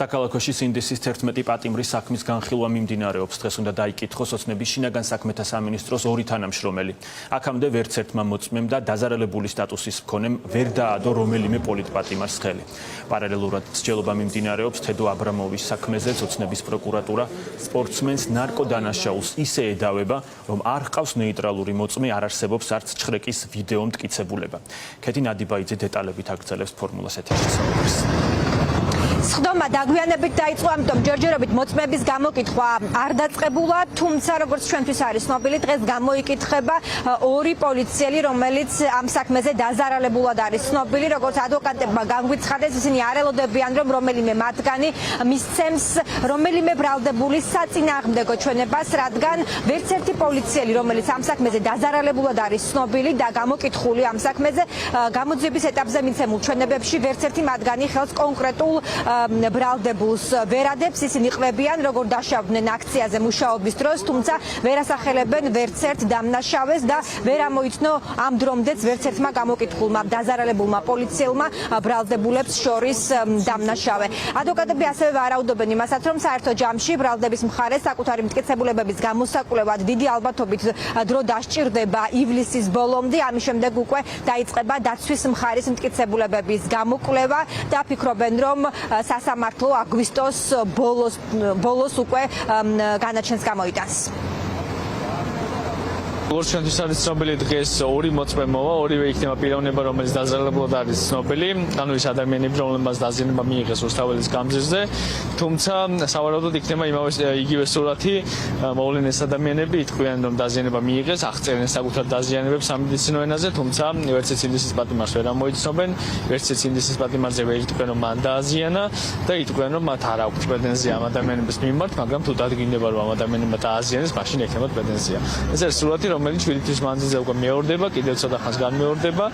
Საქალაქოში სინდისის 11 პატიმრის საქმის განხილვა მიმდინარეობს. დღეს უნდა დაიკითხოს ოცნების შინაგან საქმეთა სამინისტროს ორი თანამშრომელი. აქამდე ვერც ერთმა მოწმემ და დაზარალებული სტატუსის მქონემ ვერ დაადო რომელიმე პოლიტპატიმარს ხელი. პარალელურად მსჯელობა მიმდინარეობს თედო აბრამოვის საქმეზეც ოცნების პროკურატურა სპორტსმენს ნარკოდანაშაულს ისე ედავება, რომ არ ჰყავს ნეიტრალური მოწმე, არ არსებობს არც ჩხრეკის ვიდეო მტკიცებულება. ქეთი ნადიბაიძე დეტალებით აგრძელებს ფორმულას ეთერში საუბარს. სხდომა დაგვიანებით დაიწყო, ამიტომ ჯერჯერობით მოწმების გამოკითხვა არ დაწყებულა, თუმცა როგორც ჩვენთვის არის ცნობილი, დღეს გამოიკითხება ორი პოლიციელი, რომელიც ამ საქმეზე დაზარალებულად არის ცნობილი, როგორც ადვოკატებმა განგვიცხადეს, ისინი არ ელოდებიან, რომ რომელიმე მათგანი მისცემს რომელიმე ბრალდებულის საწინააღმდეგო ჩვენებას, რადგან ვერც ერთი პოლიციელი, რომელიც ამ საქმეზე დაზარალებულად არის ცნობილი და გამოკითხული ამ საქმეზე, გამოძიების ეტაპზე მიცემულ ჩვენებებში ვერც ერთი მათგანი ხელს კონკრეტულ ბრალდებულს ვერ ადებს, ისინი ყვებიან, როგორ დაშავდნენ აქციაზე მუშაობის დროს, თუმცა ვერ ასახელებენ ვერც ერთ დამნაშავეს და ვერ ამოიცნო ამ დრომდეც ვერც ერთმა გამოკითხულმა დაზარალებულმა პოლიციელმა ბრალდებულებს შორის დამნაშავე. ადვოკატები ასევე ვარაუდობენ იმასაც, რომ საერთო ჯამში ბრალდების მხარეს საკუთარი მტკიცებულებების გამოსაკვლევად დიდი ალბათობით დრო დასჭირდება ივლისის ბოლომდე, ამის შემდეგ უკვე დაიწყება დაცვის მხარის მტკიცებულებების გამოკვლევა და ფიქრობენ, რომ სასამართლო აგვისტოს ბოლოს უკვე განაჩენს გამოიტანს. როგორც ჩვენთვის არის ცნობილი, დღეს ორი მოწმე მოვა, ორივე იქნება პიროვნება, რომელიც დაზარალებლად არის ცნობილი, ანუ ის ადამიანები, რომლებმაც დაზიანება მიიღეს რუსთაველის გამზირზე, თუმცა სავარაუდოდ იქნება იგივე სურათი, მოვლენილ ადამიანები იტყვიან, რომ დაზიანება მიიღეს, აღწერენ საკუთარ დაზიანებებს სამედიცინო ენაზე, თუმცა ვერც ერთ სინდისის პატიმარს ვერ ამოიცნობენ, ვერც ერთ სინდისის პატიმარზე ვერ იტყვიან, რომ მან დააზიანა და იტყვიან, რომ მათ არ აქვთ პრეტენზია ამ ადამიანების მიმართ, მაგრამ თუ დადგინდება, რომ ამ ადამიანებმა დააზიანეს, მაშინ ექნებათ პრეტენზია. ეს არის სურათი, რომელიც 7 თვის მანძილზე უკვე მეორდება, კიდევ ცოტა ხანს განმეორდება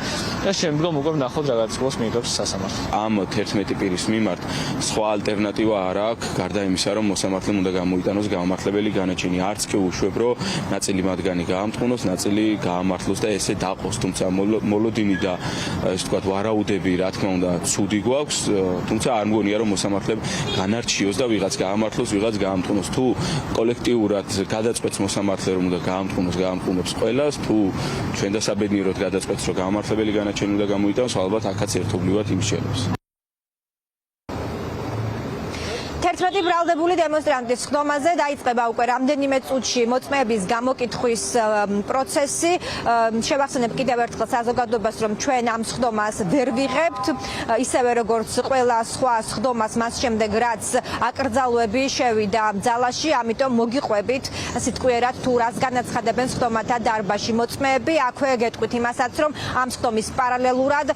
და შემდგომ უკვე ვნახოთ რა გაწყვეტს მიიღებს სასამართლო. ამ 11 პირის მიმართ სხვა ალტერნატივა არ აქვს, გარდა იმისა, რომ მოსამართლემ უნდა გამოიტანოს გამართლებელი განაჩენი. არც კი უშვებ, რომ ნაწილი მათგანი გაამტყუნოს, ნაწილი გაამართლოს და ესე დაყოს, თუმცა მოლოდინი და ეს თქვათ ვარაუდები, რა თქმა უნდა, ცუდი გვაქვს, თუმცა არ მგონია, რომ მოსამართლემ განარჩიოს და ვიღაც გაამართლოს, ვიღაც გაამტყუნოს. თუ კოლექტიურად გადაწყვეტს მოსამართლე, რომ უნდა გაამტყუნოს ყველას, თუ ჩვენ დასაბედნიეროდ გადაწყვეტს, რომ გამართლებელი განაჩენი უნდა გამოიტანოს, ალბათ აქაც ერთობლივად იმსჯელებს. 11 ბრალდებული დემონსტრანტის სხდომაზე დაიწყება უკვე რამდენიმე წუთში მოწმეების გამოკითხვის პროცესი. შევახსენებ კიდევ ერთხელ საზოგადოებას, რომ ჩვენ ამ სხდომას ვერ ვიღებთ, ისევე როგორც ყველა სხვა სხდომას მას შემდეგ, რაც აკრძალვები შევიდა ძალაში, ამიტომ მოგიყვებით სიტყვიერად თუ რას განაცხადებენ სხდომათა დარბაზში მოწმეები. აქვე გეტყვით იმასაც, რომ ამ სხდომის პარალელურად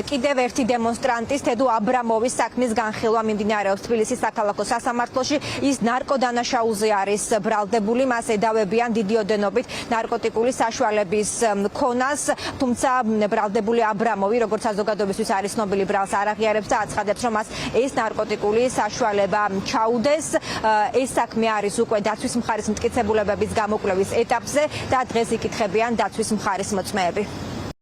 კიდევ ერთი დემონსტრანტის თედო აბრამოვის საქმის განხილვა მიმდინარეობს თბილისის საქალაქო სასამართლოში. ის ნარკოდანაშაულზე არის ბრალდებული, მას ედავებიან დიდი ოდენობით ნარკოტიკული საშუალების მქონას, თუმცა ბრალდებული აბრამოვი, როგორც საზოგადოებისთვის არის ცნობილი, ბრალს არ აღიარებს და აცხადებს, რომ მას ეს ნარკოტიკული საშუალება ჩაუდეს. ეს საქმე არის უკვე დაცვის მხარის მტკიცებულებების გამოკვლევის ეტაპზე და დღეს იკითხებიან დაცვის მხარის მოწმეები.